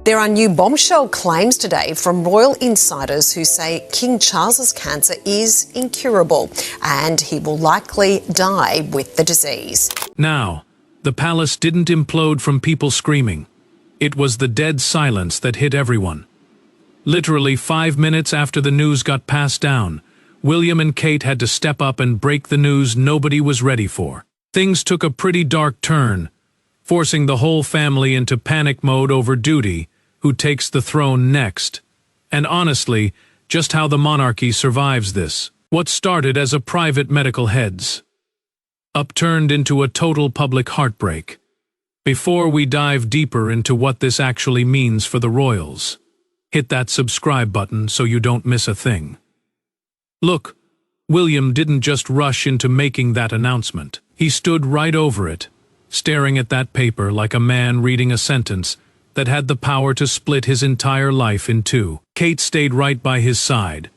There are new bombshell claims today from royal insiders who say King Charles's cancer is incurable and he will likely die with the disease. Now, the palace didn't implode from people screaming. It was the dead silence that hit everyone. Literally 5 minutes after the news got passed down, William and Kate had to step up and break the news nobody was ready for. Things took a pretty dark turn, forcing the whole family into panic mode over duty, who takes the throne next, and honestly, just how the monarchy survives this. What started as a private medical heads upturned into a total public heartbreak. Before we dive deeper into what this actually means for the royals, hit that subscribe button so you don't miss a thing. Look, William didn't just rush into making that announcement. He stood right over it, staring at that paper like a man reading a sentence that had the power to split his entire life in two. Kate stayed right by his side,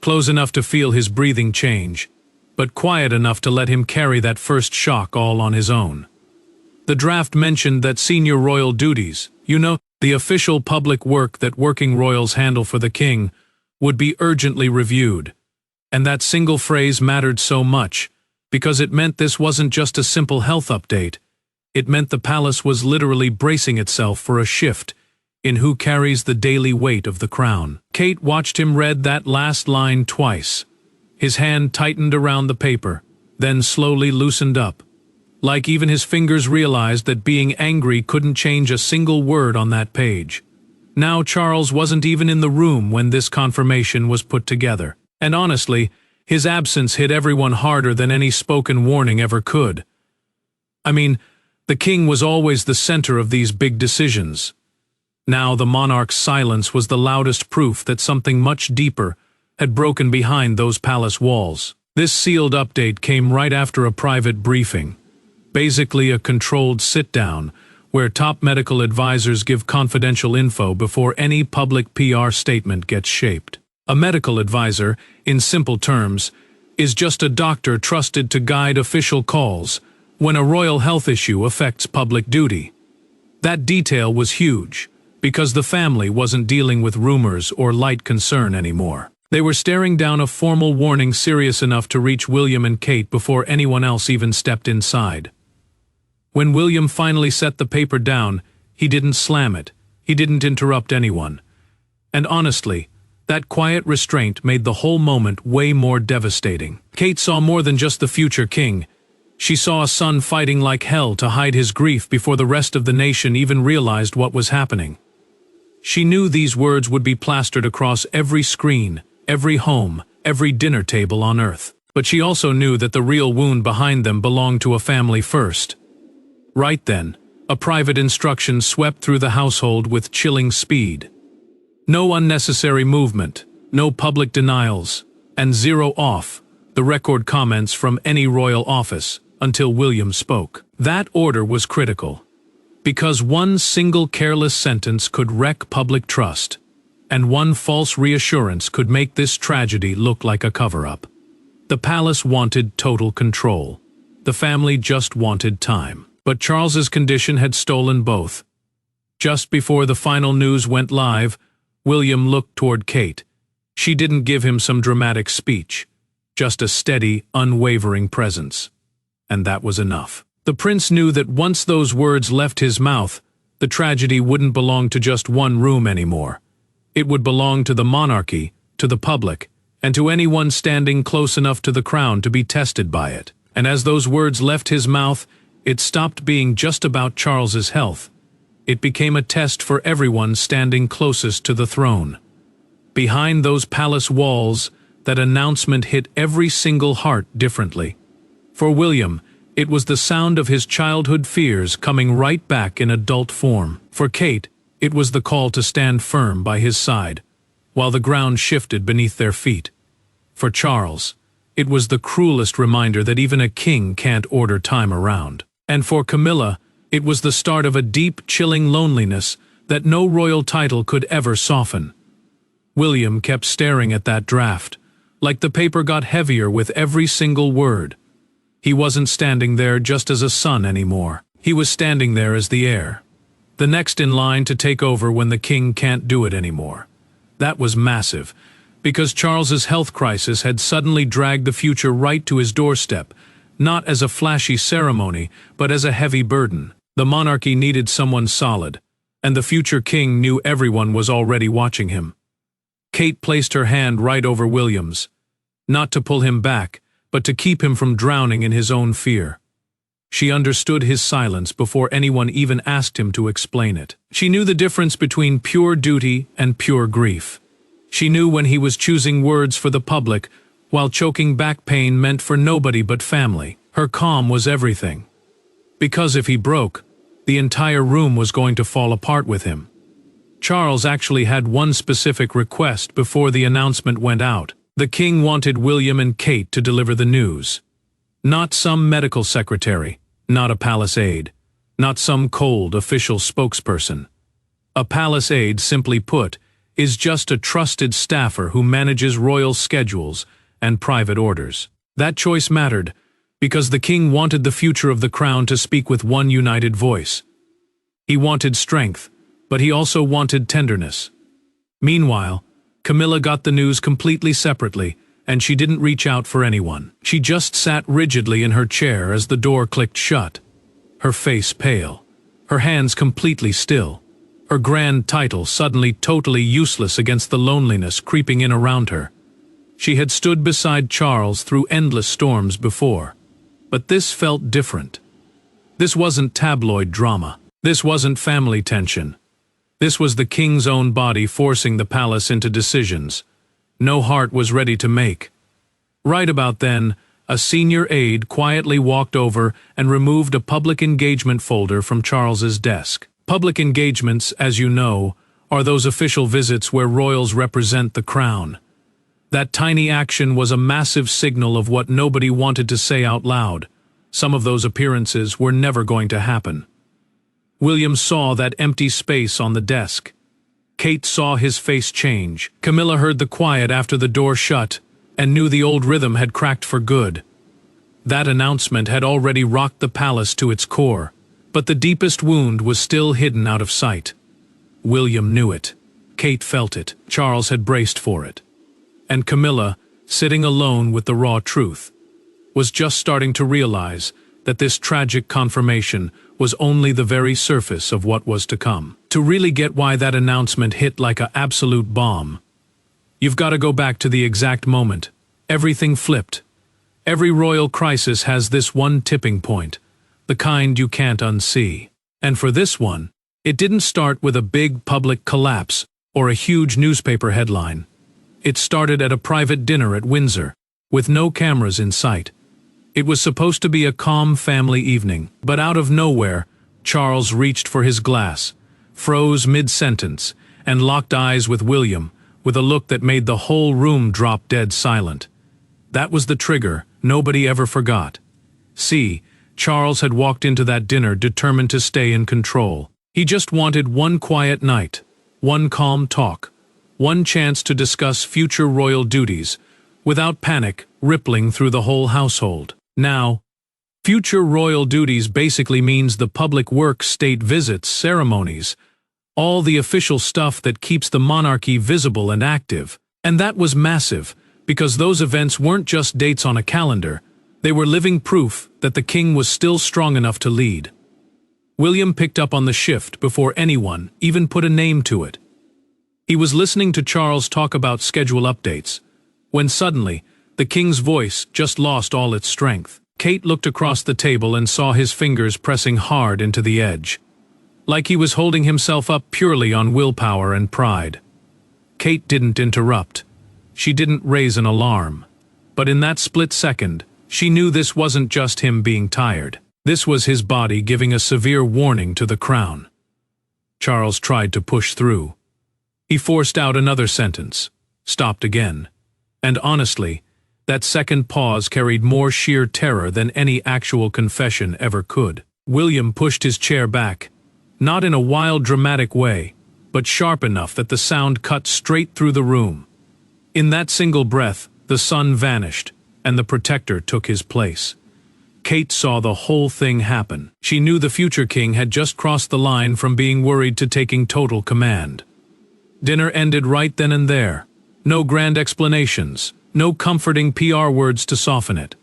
close enough to feel his breathing change, but quiet enough to let him carry that first shock all on his own. The draft mentioned that senior royal duties, the official public work that working royals handle for the king, would be urgently reviewed. And that single phrase mattered so much, because it meant this wasn't just a simple health update. It meant the palace was literally bracing itself for a shift in who carries the daily weight of the crown. Kate watched him read that last line twice. His hand tightened around the paper, then slowly loosened up, like even his fingers realized that being angry couldn't change a single word on that page. Now Charles wasn't even in the room when this confirmation was put together. And honestly, his absence hit everyone harder than any spoken warning ever could. I mean, the king was always the center of these big decisions. Now the monarch's silence was the loudest proof that something much deeper had broken behind those palace walls. This sealed update came right after a private briefing, basically a controlled sit-down where top medical advisors give confidential info before any public PR statement gets shaped. A medical advisor, in simple terms, is just a doctor trusted to guide official calls when a royal health issue affects public duty. That detail was huge, because the family wasn't dealing with rumors or light concern anymore. They were staring down a formal warning serious enough to reach William and Kate before anyone else even stepped inside. When William finally set the paper down, he didn't slam it, he didn't interrupt anyone. And honestly, that quiet restraint made the whole moment way more devastating. Kate saw more than just the future king. She saw a son fighting like hell to hide his grief before the rest of the nation even realized what was happening. She knew these words would be plastered across every screen, every home, every dinner table on earth. But she also knew that the real wound behind them belonged to a family first. Right then, a private instruction swept through the household with chilling speed. No unnecessary movement, no public denials, and zero off the record comments from any royal office until William spoke. That order was critical, because one single careless sentence could wreck public trust, and one false reassurance could make this tragedy look like a cover-up. The palace wanted total control. The family just wanted time. But Charles's condition had stolen both. Just before the final news went live, William looked toward Kate. She didn't give him some dramatic speech, just a steady, unwavering presence. And that was enough. The prince knew that once those words left his mouth, the tragedy wouldn't belong to just one room anymore. It would belong to the monarchy, to the public, and to anyone standing close enough to the crown to be tested by it. And as those words left his mouth, it stopped being just about Charles's health. It became a test for everyone standing closest to the throne. Behind those palace walls, that announcement hit every single heart differently. For William, it was the sound of his childhood fears coming right back in adult form. For Kate, it was the call to stand firm by his side, while the ground shifted beneath their feet. For Charles, it was the cruelest reminder that even a king can't order time around. And for Camilla, it was the start of a deep, chilling loneliness that no royal title could ever soften. William kept staring at that draft, like the paper got heavier with every single word. He wasn't standing there just as a son anymore. He was standing there as the heir. the next in line to take over when the king can't do it anymore. That was massive, because Charles's health crisis had suddenly dragged the future right to his doorstep, not as a flashy ceremony, but as a heavy burden. The monarchy needed someone solid, and the future king knew everyone was already watching him. Kate placed her hand right over William's, not to pull him back, but to keep him from drowning in his own fear. She understood his silence before anyone even asked him to explain it. She knew the difference between pure duty and pure grief. She knew when he was choosing words for the public, while choking back pain meant for nobody but family. Her calm was everything. Because if he broke, the entire room was going to fall apart with him. Charles actually had one specific request before the announcement went out. The king wanted William and Kate to deliver the news. Not some medical secretary, not a palace aide, not some cold official spokesperson. A palace aide, simply put, is just a trusted staffer who manages royal schedules and private orders. That choice mattered, because the king wanted the future of the crown to speak with one united voice. He wanted strength, but he also wanted tenderness. Meanwhile, Camilla got the news completely separately, and she didn't reach out for anyone. She just sat rigidly in her chair as the door clicked shut, her face pale, her hands completely still, her grand title suddenly totally useless against the loneliness creeping in around her. She had stood beside Charles through endless storms before, but this felt different. This wasn't tabloid drama. This wasn't family tension. This was the king's own body forcing the palace into decisions no heart was ready to make. Right about then, a senior aide quietly walked over and removed a public engagement folder from Charles's desk. Public engagements, as you know, are those official visits where royals represent the crown. That tiny action was a massive signal of what nobody wanted to say out loud. Some of those appearances were never going to happen. William saw that empty space on the desk. Kate saw his face change. Camilla heard the quiet after the door shut and knew the old rhythm had cracked for good. That announcement had already rocked the palace to its core, but the deepest wound was still hidden out of sight. William knew it. Kate felt it. Charles had braced for it. And Camilla, sitting alone with the raw truth, was just starting to realize that this tragic confirmation was only the very surface of what was to come. To really get why that announcement hit like an absolute bomb, you've got to go back to the exact moment. Everything flipped. Every royal crisis has this one tipping point, the kind you can't unsee. And for this one, it didn't start with a big public collapse or a huge newspaper headline. It started at a private dinner at Windsor, with no cameras in sight. It was supposed to be a calm family evening, but out of nowhere, Charles reached for his glass, froze mid-sentence, and locked eyes with William, with a look that made the whole room drop dead silent. That was the trigger nobody ever forgot. See, Charles had walked into that dinner determined to stay in control. He just wanted one quiet night, one calm talk, one chance to discuss future royal duties, without panic rippling through the whole household. Now, future royal duties basically means the public work, state visits, ceremonies, all the official stuff that keeps the monarchy visible and active. And that was massive, because those events weren't just dates on a calendar, they were living proof that the king was still strong enough to lead. William picked up on the shift before anyone even put a name to it. He was listening to Charles talk about schedule updates, when suddenly, the king's voice just lost all its strength. Kate looked across the table and saw his fingers pressing hard into the edge, like he was holding himself up purely on willpower and pride. Kate didn't interrupt. She didn't raise an alarm. But in that split second, she knew this wasn't just him being tired. This was his body giving a severe warning to the crown. Charles tried to push through. He forced out another sentence, stopped again. And honestly, that second pause carried more sheer terror than any actual confession ever could. William pushed his chair back, not in a wild dramatic way, but sharp enough that the sound cut straight through the room. In that single breath, the sun vanished, and the protector took his place. Kate saw the whole thing happen. She knew the future king had just crossed the line from being worried to taking total command. Dinner ended right then and there. No grand explanations, no comforting PR words to soften it.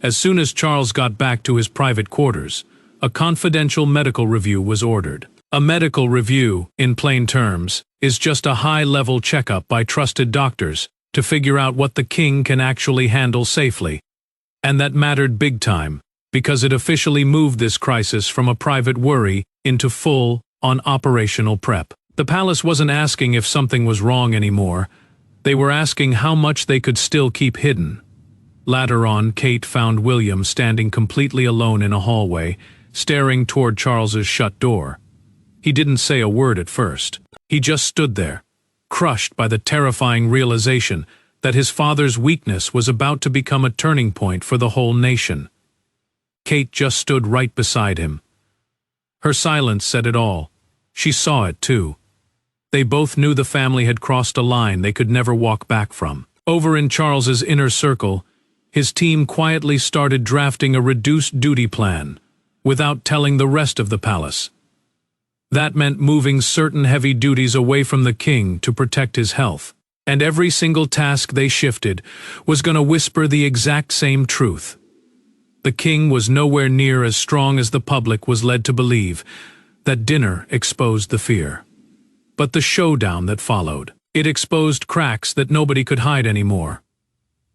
As soon as Charles got back to his private quarters, a confidential medical review was ordered. A medical review, in plain terms, is just a high-level checkup by trusted doctors to figure out what the king can actually handle safely. And that mattered big time, because it officially moved this crisis from a private worry into full-on operational prep. The palace wasn't asking if something was wrong anymore. They were asking how much they could still keep hidden. Later on, Kate found William standing completely alone in a hallway, staring toward Charles's shut door. He didn't say a word at first. He just stood there, crushed by the terrifying realization that his father's weakness was about to become a turning point for the whole nation. Kate just stood right beside him. Her silence said it all. She saw it too. They both knew the family had crossed a line they could never walk back from. Over in Charles's inner circle, his team quietly started drafting a reduced duty plan, without telling the rest of the palace. That meant moving certain heavy duties away from the king to protect his health. And every single task they shifted was going to whisper the exact same truth. The king was nowhere near as strong as the public was led to believe. That dinner exposed the fear. But the showdown that followed, it exposed cracks that nobody could hide anymore.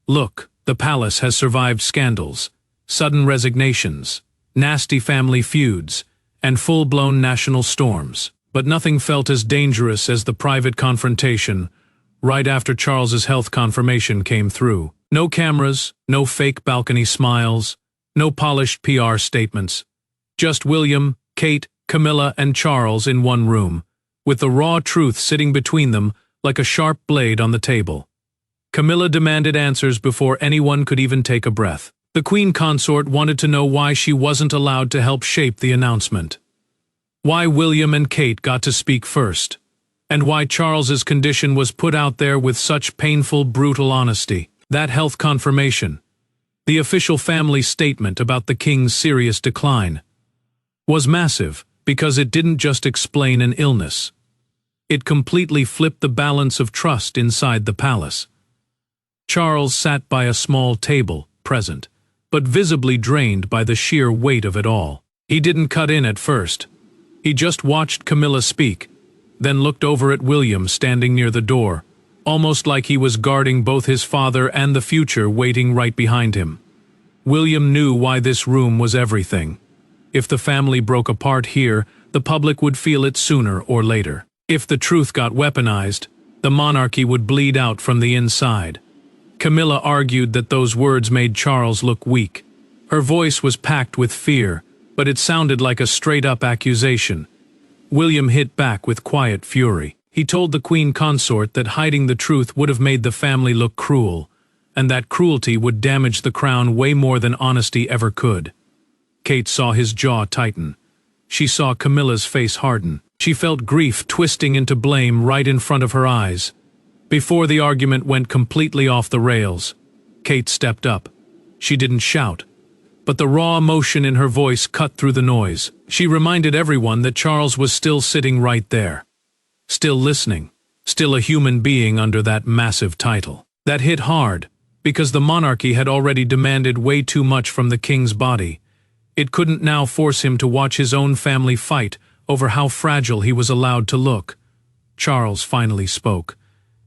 Look, the palace has survived scandals, sudden resignations, nasty family feuds, and full-blown national storms. But nothing felt as dangerous as the private confrontation right after Charles's health confirmation came through. No cameras, no fake balcony smiles, no polished PR statements. Just William, Kate, Camilla, and Charles in one room, with the raw truth sitting between them like a sharp blade on the table. Camilla demanded answers before anyone could even take a breath. The queen consort wanted to know why she wasn't allowed to help shape the announcement. Why William and Kate got to speak first. And why Charles's condition was put out there with such painful, brutal honesty. That health confirmation, the official family statement about the king's serious decline, was massive because it didn't just explain an illness. It completely flipped the balance of trust inside the palace. Charles sat by a small table, present, but visibly drained by the sheer weight of it all. He didn't cut in at first. He just watched Camilla speak, then looked over at William standing near the door, almost like he was guarding both his father and the future waiting right behind him. William knew why this room was everything. If the family broke apart here, the public would feel it sooner or later. If the truth got weaponized, the monarchy would bleed out from the inside. Camilla argued that those words made Charles look weak. Her voice was packed with fear, but it sounded like a straight-up accusation. William hit back with quiet fury. He told the queen consort that hiding the truth would have made the family look cruel, and that cruelty would damage the crown way more than honesty ever could. Kate saw his jaw tighten. She saw Camilla's face harden. She felt grief twisting into blame right in front of her eyes. Before the argument went completely off the rails, Kate stepped up. She didn't shout, but the raw emotion in her voice cut through the noise. She reminded everyone that Charles was still sitting right there. Still listening. Still a human being under that massive title. That hit hard, because the monarchy had already demanded way too much from the king's body. It couldn't now force him to watch his own family fight over how fragile he was allowed to look. Charles finally spoke,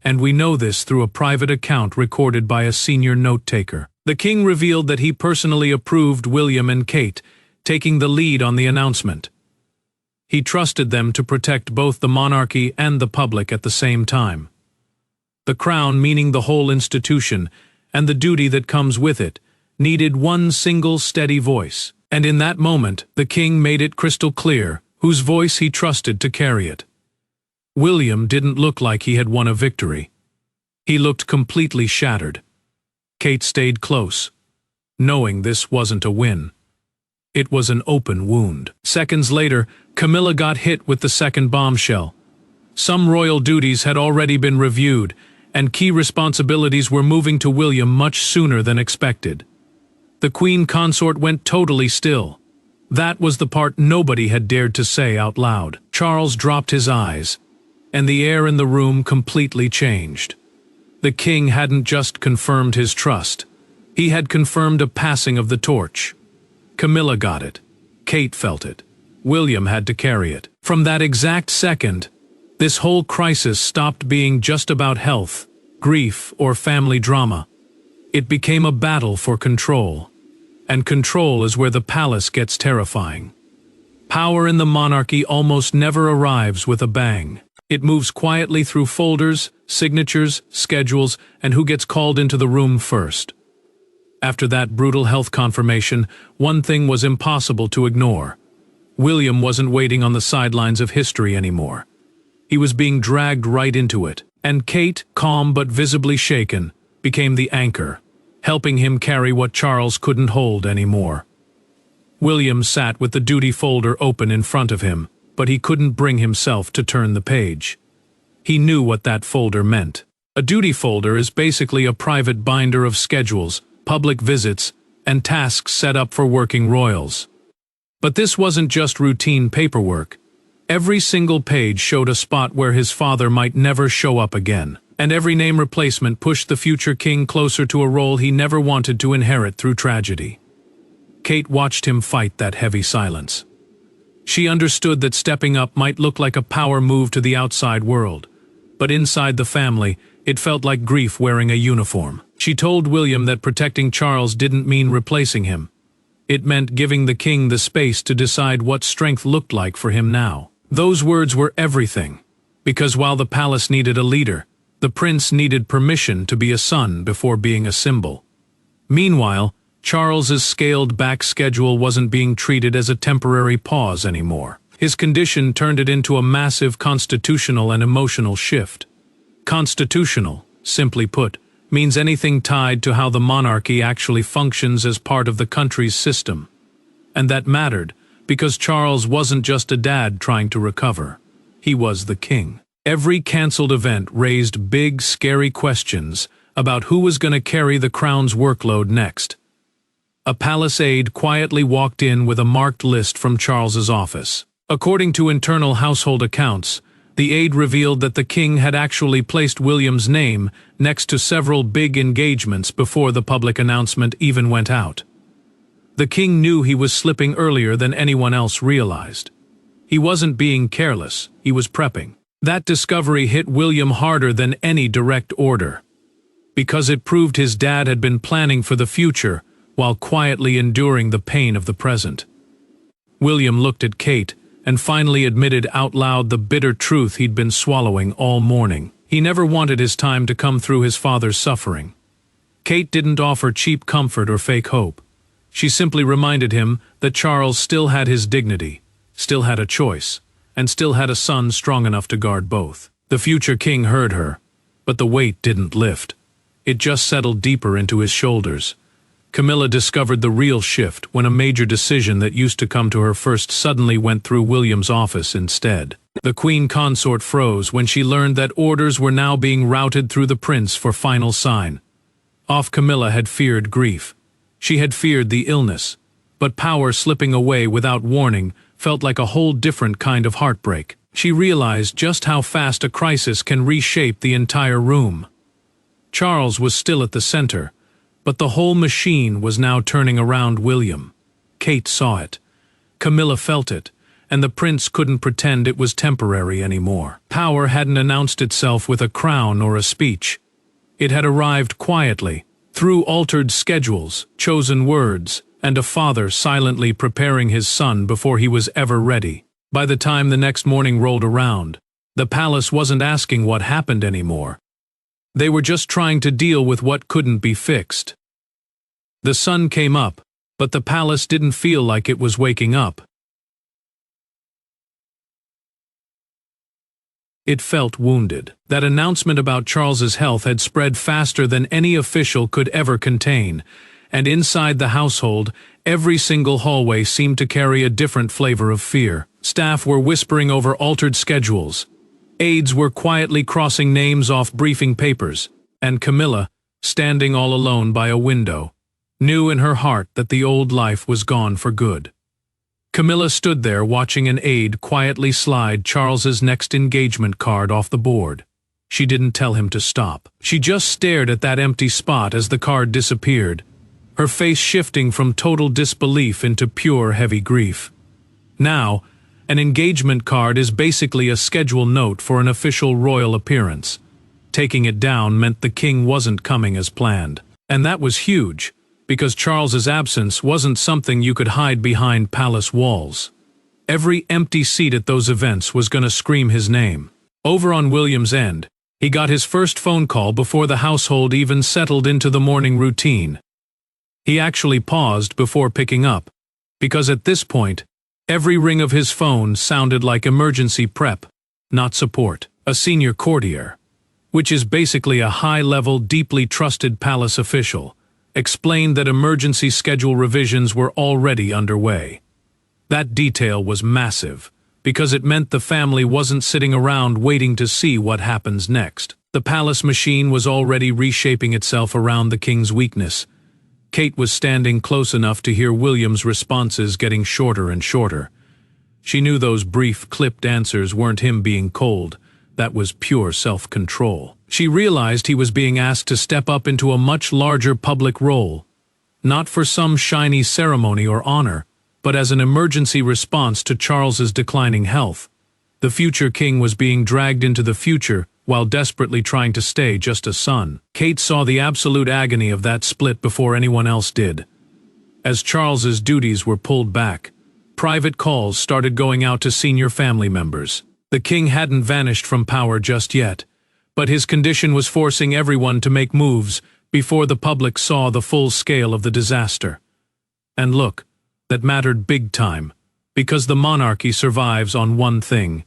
and we know this through a private account recorded by a senior note-taker. The king revealed that he personally approved William and Kate taking the lead on the announcement. He trusted them to protect both the monarchy and the public at the same time. The crown, meaning the whole institution, and the duty that comes with it, needed one single steady voice. And in that moment, the king made it crystal clear whose voice he trusted to carry it. William didn't look like he had won a victory. He looked completely shattered. Kate stayed close, knowing this wasn't a win. It was an open wound. Seconds later, Camilla got hit with the second bombshell. Some royal duties had already been reviewed, and key responsibilities were moving to William much sooner than expected. The queen consort went totally still. That was the part nobody had dared to say out loud. Charles dropped his eyes, and the air in the room completely changed. The king hadn't just confirmed his trust. He had confirmed a passing of the torch. Camilla got it. Kate felt it. William had to carry it. From that exact second, this whole crisis stopped being just about health, grief, or family drama. It became a battle for control. And control is where the palace gets terrifying. Power in the monarchy almost never arrives with a bang. It moves quietly through folders, signatures, schedules, and who gets called into the room first. After that brutal health confirmation, one thing was impossible to ignore. William wasn't waiting on the sidelines of history anymore. He was being dragged right into it, and Kate, calm but visibly shaken, became the anchor, helping him carry what Charles couldn't hold anymore. William sat with the duty folder open in front of him, but he couldn't bring himself to turn the page. He knew what that folder meant. A duty folder is basically a private binder of schedules, public visits, and tasks set up for working royals. But this wasn't just routine paperwork. Every single page showed a spot where his father might never show up again, and every name replacement pushed the future king closer to a role he never wanted to inherit through tragedy. Kate watched him fight that heavy silence. She understood that stepping up might look like a power move to the outside world, but inside the family, it felt like grief wearing a uniform. She told William that protecting Charles didn't mean replacing him. It meant giving the king the space to decide what strength looked like for him now. Those words were everything, because while the palace needed a leader, the prince needed permission to be a son before being a symbol. Meanwhile, Charles's scaled-back schedule wasn't being treated as a temporary pause anymore. His condition turned it into a massive constitutional and emotional shift. Constitutional, simply put, means anything tied to how the monarchy actually functions as part of the country's system. And that mattered, because Charles wasn't just a dad trying to recover. He was the king. Every cancelled event raised big, scary questions about who was going to carry the crown's workload next. A palace aide quietly walked in with a marked list from Charles's office. According to internal household accounts, the aide revealed that the king had actually placed William's name next to several big engagements before the public announcement even went out. The king knew he was slipping earlier than anyone else realized. He wasn't being careless, he was prepping. That discovery hit William harder than any direct order, because it proved his dad had been planning for the future while quietly enduring the pain of the present. William looked at Kate and finally admitted out loud the bitter truth he'd been swallowing all morning. He never wanted his time to come through his father's suffering. Kate didn't offer cheap comfort or fake hope. She simply reminded him that Charles still had his dignity, still had a choice, and still had a son strong enough to guard both. The future king heard her, but the weight didn't lift. It just settled deeper into his shoulders. Camilla discovered the real shift when a major decision that used to come to her first suddenly went through William's office instead. The queen consort froze when she learned that orders were now being routed through the prince for final sign. Camilla had feared grief. She had feared the illness, but power slipping away without warning felt like a whole different kind of heartbreak. She realized just how fast a crisis can reshape the entire room. Charles was still at the center, but the whole machine was now turning around William. Kate saw it. Camilla felt it, and the prince couldn't pretend it was temporary anymore. Power hadn't announced itself with a crown or a speech. It had arrived quietly, through altered schedules, chosen words, and a father silently preparing his son before he was ever ready. By the time the next morning rolled around, the palace wasn't asking what happened anymore. They were just trying to deal with what couldn't be fixed. The sun came up, but the palace didn't feel like it was waking up. It felt wounded. That announcement about Charles's health had spread faster than any official could ever contain, and inside the household, every single hallway seemed to carry a different flavor of fear. Staff were whispering over altered schedules. Aides were quietly crossing names off briefing papers, and Camilla, standing all alone by a window, knew in her heart that the old life was gone for good. Camilla stood there watching an aide quietly slide Charles's next engagement card off the board. She didn't tell him to stop. She just stared at that empty spot as the card disappeared, her face shifting from total disbelief into pure heavy grief. Now, an engagement card is basically a schedule note for an official royal appearance. Taking it down meant the king wasn't coming as planned. And that was huge, because Charles's absence wasn't something you could hide behind palace walls. Every empty seat at those events was going to scream his name. Over on William's end, he got his first phone call before the household even settled into the morning routine. He actually paused before picking up, because at this point, every ring of his phone sounded like emergency prep, not support. A senior courtier, which is basically a high-level, deeply trusted palace official, explained that emergency schedule revisions were already underway. That detail was massive, because it meant the family wasn't sitting around waiting to see what happens next. The palace machine was already reshaping itself around the king's weakness. Kate was standing close enough to hear William's responses getting shorter and shorter. She knew those brief, clipped answers weren't him being cold. That was pure self-control. She realized he was being asked to step up into a much larger public role, not for some shiny ceremony or honor, but as an emergency response to Charles's declining health. The future king was being dragged into the future while desperately trying to stay just a son. Kate saw the absolute agony of that split before anyone else did. As Charles's duties were pulled back, private calls started going out to senior family members. The king hadn't vanished from power just yet, but his condition was forcing everyone to make moves before the public saw the full scale of the disaster. And look, that mattered big time, because the monarchy survives on one thing: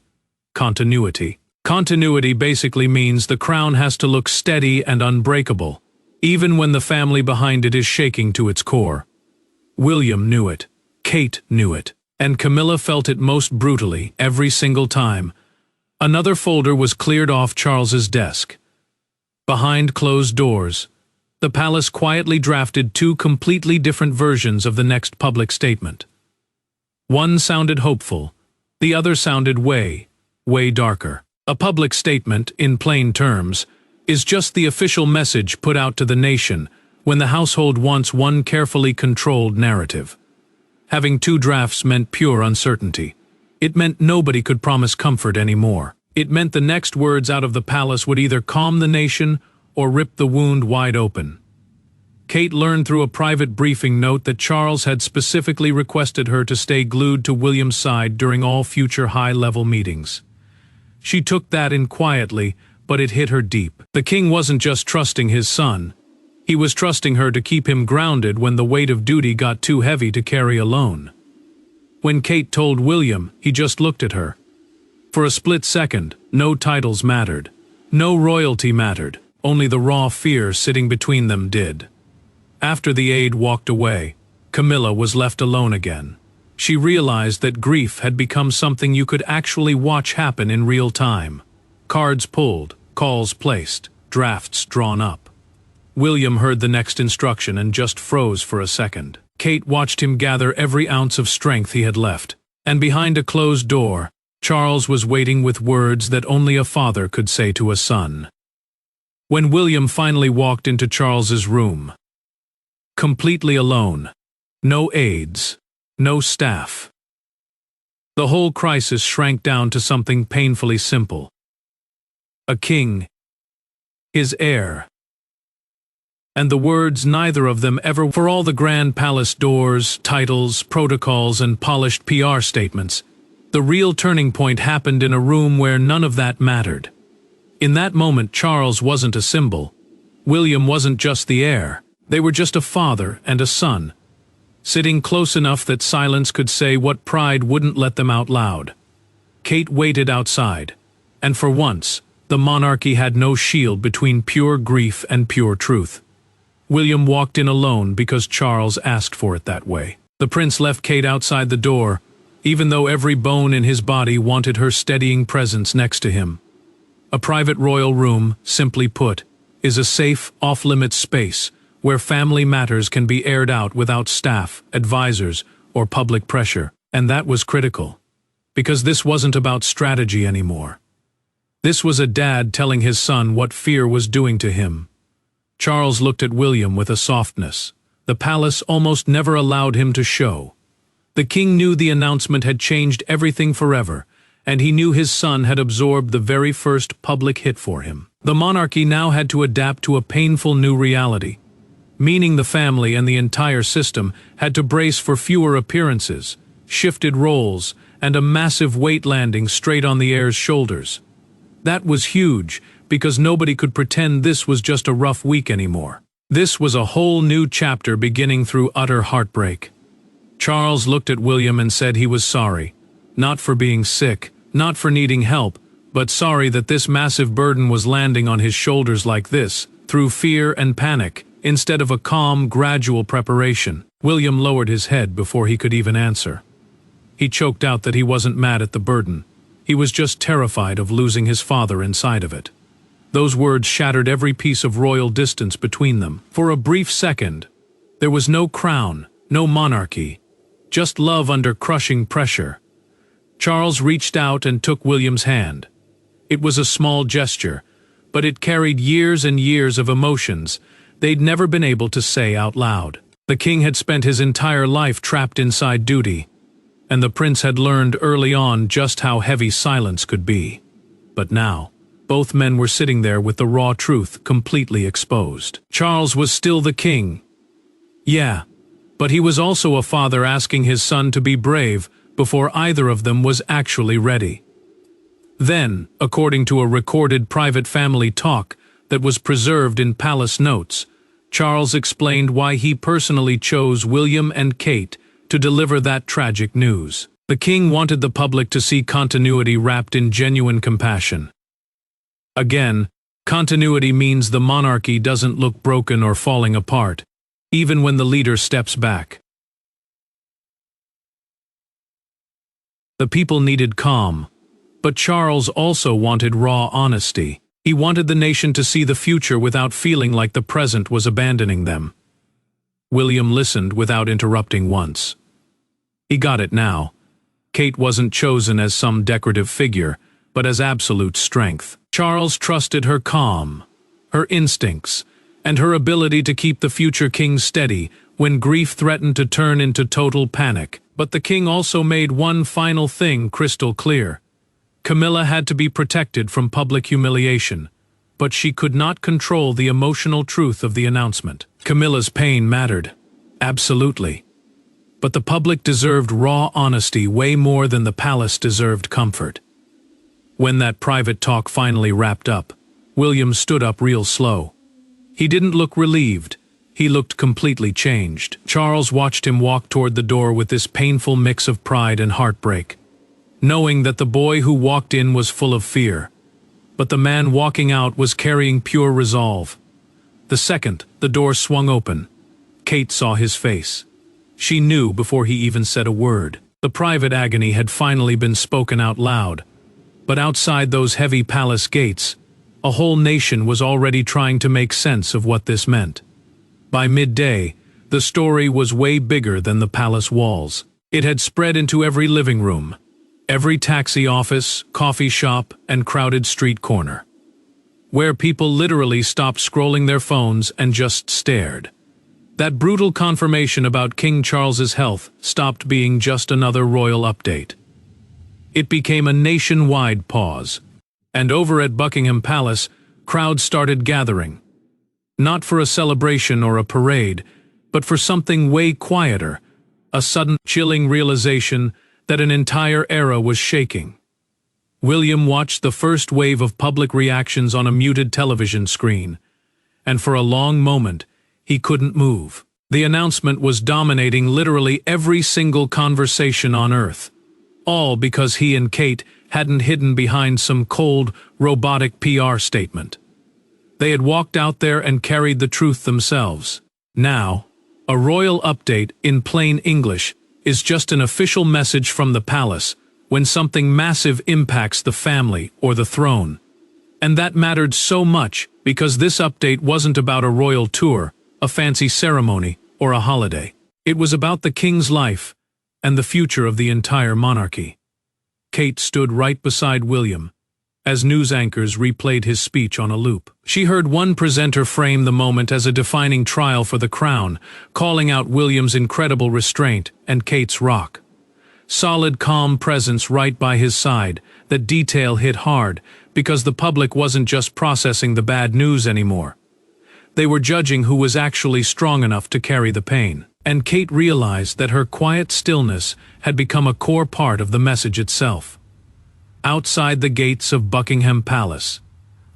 continuity. Continuity basically means the crown has to look steady and unbreakable, even when the family behind it is shaking to its core. William knew it, Kate knew it, and Camilla felt it most brutally every single time. Another folder was cleared off Charles's desk. Behind closed doors, the palace quietly drafted two completely different versions of the next public statement. One sounded hopeful, the other sounded way darker. A public statement, in plain terms, is just the official message put out to the nation when the household wants one carefully controlled narrative. Having two drafts meant pure uncertainty. It meant nobody could promise comfort anymore. It meant the next words out of the palace would either calm the nation or rip the wound wide open. Kate learned through a private briefing note that Charles had specifically requested her to stay glued to William's side during all future high-level meetings. She took that in quietly, but it hit her deep. The king wasn't just trusting his son. He was trusting her to keep him grounded when the weight of duty got too heavy to carry alone. When Kate told William, he just looked at her. For a split second, no titles mattered. No royalty mattered. Only the raw fear sitting between them did. After the aide walked away, Camilla was left alone again. She realized that grief had become something you could actually watch happen in real time. Cards pulled, calls placed, drafts drawn up. William heard the next instruction and just froze for a second. Kate watched him gather every ounce of strength he had left. And behind a closed door, Charles was waiting with words that only a father could say to a son. When William finally walked into Charles's room, completely alone, no aides, no staff. The whole crisis shrank down to something painfully simple. A king, his heir. And the words neither of them ever, for all the grand palace doors, titles, protocols, and polished PR statements, the real turning point happened in a room where none of that mattered. In that moment, Charles wasn't a symbol. William wasn't just the heir. They were just a father and a son, sitting close enough that silence could say what pride wouldn't let them out loud. Kate waited outside, and for once, the monarchy had no shield between pure grief and pure truth. William walked in alone because Charles asked for it that way. The prince left Kate outside the door, even though every bone in his body wanted her steadying presence next to him. A private royal room, simply put, is a safe, off-limits space where family matters can be aired out without staff, advisors, or public pressure. And that was critical, because this wasn't about strategy anymore. This was a dad telling his son what fear was doing to him. Charles looked at William with a softness the palace almost never allowed him to show. The king knew the announcement had changed everything forever, and he knew his son had absorbed the very first public hit for him. The monarchy now had to adapt to a painful new reality, meaning the family and the entire system had to brace for fewer appearances, shifted roles, and a massive weight landing straight on the heir's shoulders. That was huge, because nobody could pretend this was just a rough week anymore. This was a whole new chapter beginning through utter heartbreak. Charles looked at William and said he was sorry, not for being sick, not for needing help, but sorry that this massive burden was landing on his shoulders like this, through fear and panic, instead of a calm, gradual preparation. William lowered his head before he could even answer. He choked out that he wasn't mad at the burden. He was just terrified of losing his father inside of it. Those words shattered every piece of royal distance between them. For a brief second, there was no crown, no monarchy, just love under crushing pressure. Charles reached out and took William's hand. It was a small gesture, but it carried years and years of emotions they'd never been able to say out loud. The king had spent his entire life trapped inside duty, and the prince had learned early on just how heavy silence could be. But now, both men were sitting there with the raw truth completely exposed. Charles was still the king. Yeah, but he was also a father asking his son to be brave before either of them was actually ready. Then, according to a recorded private family talk that was preserved in palace notes, Charles explained why he personally chose William and Kate to deliver that tragic news. The king wanted the public to see continuity wrapped in genuine compassion. Again, continuity means the monarchy doesn't look broken or falling apart, even when the leader steps back. The people needed calm, but Charles also wanted raw honesty. He wanted the nation to see the future without feeling like the present was abandoning them. William listened without interrupting once. He got it now. Kate wasn't chosen as some decorative figure, but as absolute strength. Charles trusted her calm, her instincts, and her ability to keep the future king steady when grief threatened to turn into total panic. But the king also made one final thing crystal clear. Camilla had to be protected from public humiliation, but she could not control the emotional truth of the announcement. Camilla's pain mattered, absolutely. But the public deserved raw honesty way more than the palace deserved comfort. When that private talk finally wrapped up, William stood up real slow. He didn't look relieved. He looked completely changed. Charles watched him walk toward the door with this painful mix of pride and heartbreak, knowing that the boy who walked in was full of fear, but the man walking out was carrying pure resolve. The second the door swung open, Kate saw his face. She knew before he even said a word. The private agony had finally been spoken out loud. But outside those heavy palace gates, a whole nation was already trying to make sense of what this meant. By midday, the story was way bigger than the palace walls. It had spread into every living room, every taxi office, coffee shop, and crowded street corner, where people literally stopped scrolling their phones and just stared. That brutal confirmation about King Charles's health stopped being just another royal update. It became a nationwide pause, and over at Buckingham Palace, crowds started gathering. Not for a celebration or a parade, but for something way quieter, a sudden, chilling realization that an entire era was shaking. William watched the first wave of public reactions on a muted television screen, and for a long moment, he couldn't move. The announcement was dominating literally every single conversation on Earth. All because he and Kate hadn't hidden behind some cold, robotic PR statement. They had walked out there and carried the truth themselves. Now, a royal update in plain English is just an official message from the palace when something massive impacts the family or the throne. And that mattered so much because this update wasn't about a royal tour, a fancy ceremony, or a holiday. It was about the king's life and the future of the entire monarchy. Kate stood right beside William, as news anchors replayed his speech on a loop. She heard one presenter frame the moment as a defining trial for the crown, calling out William's incredible restraint and Kate's rock solid, calm presence right by his side. That detail hit hard, because the public wasn't just processing the bad news anymore. They were judging who was actually strong enough to carry the pain. And Kate realized that her quiet stillness had become a core part of the message itself. Outside the gates of Buckingham Palace,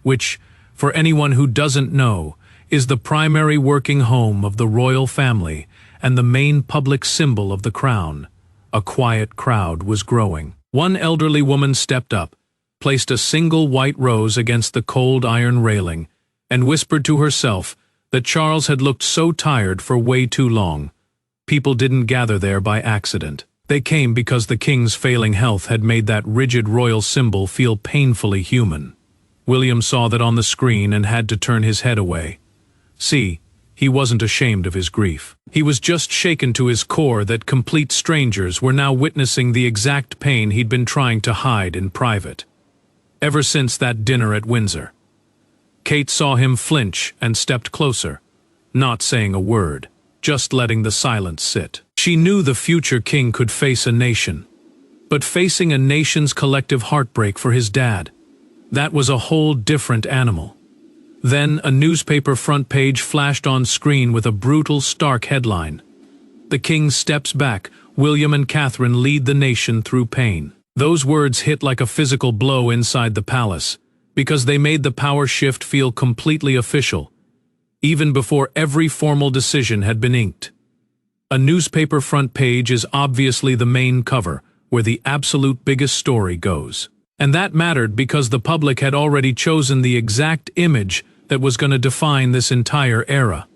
which, for anyone who doesn't know, is the primary working home of the royal family and the main public symbol of the crown, a quiet crowd was growing. One elderly woman stepped up, placed a single white rose against the cold iron railing, and whispered to herself that Charles had looked so tired for way too long. People didn't gather there by accident. They came because the king's failing health had made that rigid royal symbol feel painfully human. William saw that on the screen and had to turn his head away. See, he wasn't ashamed of his grief. He was just shaken to his core that complete strangers were now witnessing the exact pain he'd been trying to hide in private. Ever since that dinner at Windsor. Kate saw him flinch and stepped closer, not saying a word, just letting the silence sit. She knew the future king could face a nation, but facing a nation's collective heartbreak for his dad, that was a whole different animal. Then a newspaper front page flashed on screen with a brutal, stark headline. The king steps back, William and Catherine lead the nation through pain. Those words hit like a physical blow inside the palace, because they made the power shift feel completely official, even before every formal decision had been inked. A newspaper front page is obviously the main cover, where the absolute biggest story goes. And that mattered because the public had already chosen the exact image that was going to define this entire era.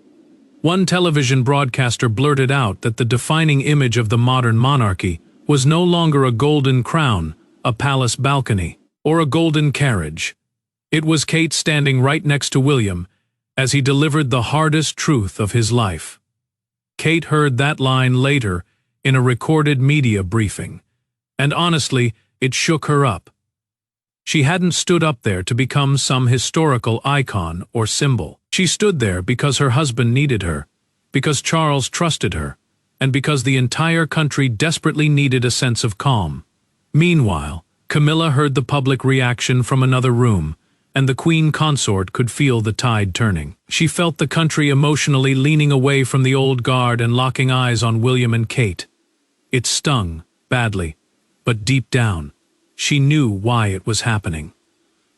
One television broadcaster blurted out that the defining image of the modern monarchy was no longer a golden crown, a palace balcony, or a golden carriage. It was Kate standing right next to William as he delivered the hardest truth of his life. Kate heard that line later in a recorded media briefing, and honestly, it shook her up. She hadn't stood up there to become some historical icon or symbol. She stood there because her husband needed her, because Charles trusted her, and because the entire country desperately needed a sense of calm. Meanwhile, Camilla heard the public reaction from another room, and the Queen Consort could feel the tide turning. She felt the country emotionally leaning away from the old guard and locking eyes on William and Kate. It stung, badly, but deep down, she knew why it was happening.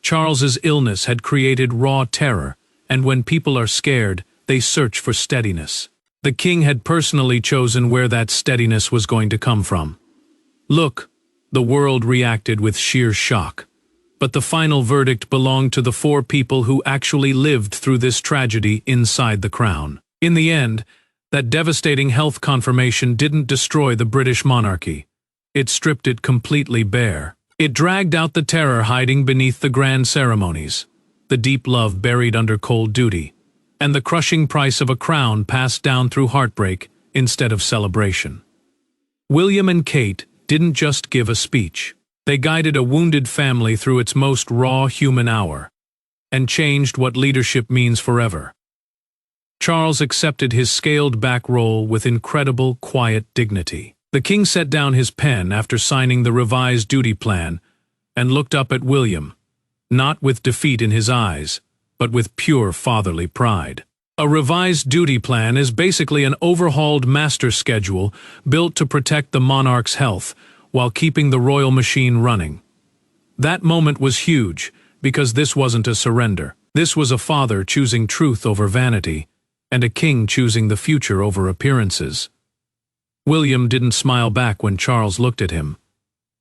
Charles's illness had created raw terror, and when people are scared, they search for steadiness. The king had personally chosen where that steadiness was going to come from. Look, the world reacted with sheer shock. But the final verdict belonged to the 4 people who actually lived through this tragedy inside the crown. In the end, that devastating health confirmation didn't destroy the British monarchy. It stripped it completely bare. It dragged out the terror hiding beneath the grand ceremonies, the deep love buried under cold duty, and the crushing price of a crown passed down through heartbreak instead of celebration. William and Kate didn't just give a speech. They guided a wounded family through its most raw human hour, and changed what leadership means forever. Charles accepted his scaled-back role with incredible, quiet dignity. The king set down his pen after signing the revised duty plan and looked up at William, not with defeat in his eyes, but with pure fatherly pride. A revised duty plan is basically an overhauled master schedule built to protect the monarch's health while keeping the royal machine running. That moment was huge because this wasn't a surrender. This was a father choosing truth over vanity, and a king choosing the future over appearances. William didn't smile back when Charles looked at him.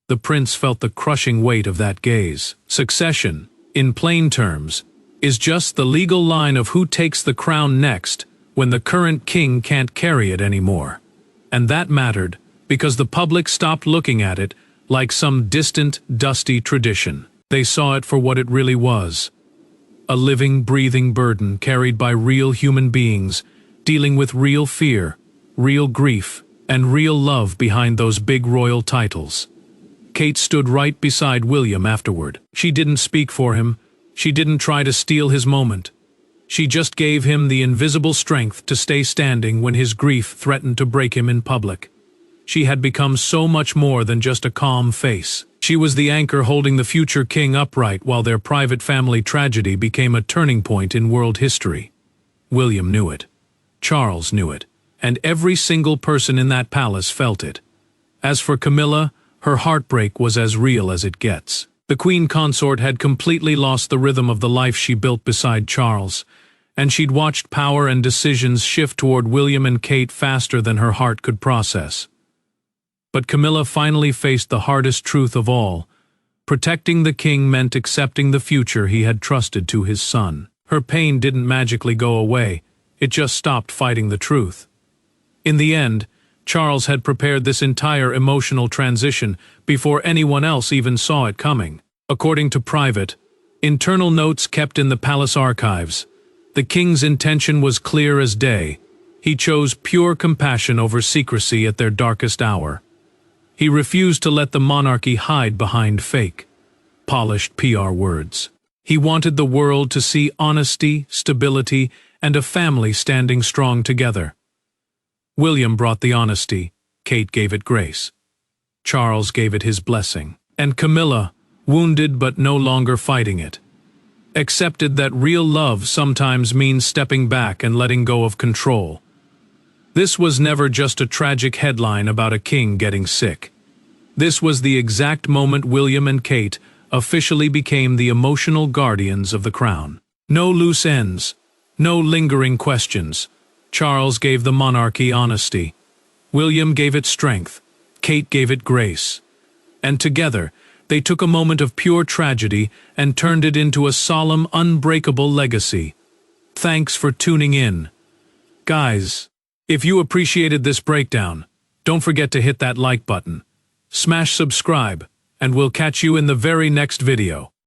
The prince felt the crushing weight of that gaze. Succession, in plain terms, is just the legal line of who takes the crown next when the current king can't carry it anymore. And that mattered because the public stopped looking at it like some distant, dusty tradition. They saw it for what it really was. A living, breathing burden carried by real human beings, dealing with real fear, real grief, and real love behind those big royal titles. Kate stood right beside William afterward. She didn't speak for him. She didn't try to steal his moment. She just gave him the invisible strength to stay standing when his grief threatened to break him in public. She had become so much more than just a calm face. She was the anchor holding the future king upright while their private family tragedy became a turning point in world history. William knew it. Charles knew it. And every single person in that palace felt it. As for Camilla, her heartbreak was as real as it gets. The queen consort had completely lost the rhythm of the life she built beside Charles, and she'd watched power and decisions shift toward William and Kate faster than her heart could process. But Camilla finally faced the hardest truth of all. Protecting the king meant accepting the future he had trusted to his son. Her pain didn't magically go away, it just stopped fighting the truth. In the end, Charles had prepared this entire emotional transition before anyone else even saw it coming. According to private, internal notes kept in the palace archives, the king's intention was clear as day. He chose pure compassion over secrecy at their darkest hour. He refused to let the monarchy hide behind fake, polished PR words. He wanted the world to see honesty, stability, and a family standing strong together. William brought the honesty, Kate gave it grace. Charles gave it his blessing. And Camilla, wounded but no longer fighting it, accepted that real love sometimes means stepping back and letting go of control. This was never just a tragic headline about a king getting sick. This was the exact moment William and Kate officially became the emotional guardians of the crown. No loose ends, no lingering questions. Charles gave the monarchy honesty. William gave it strength. Kate gave it grace. And together, they took a moment of pure tragedy and turned it into a solemn, unbreakable legacy. Thanks for tuning in. Guys, if you appreciated this breakdown, don't forget to hit that like button. Smash subscribe, and we'll catch you in the very next video.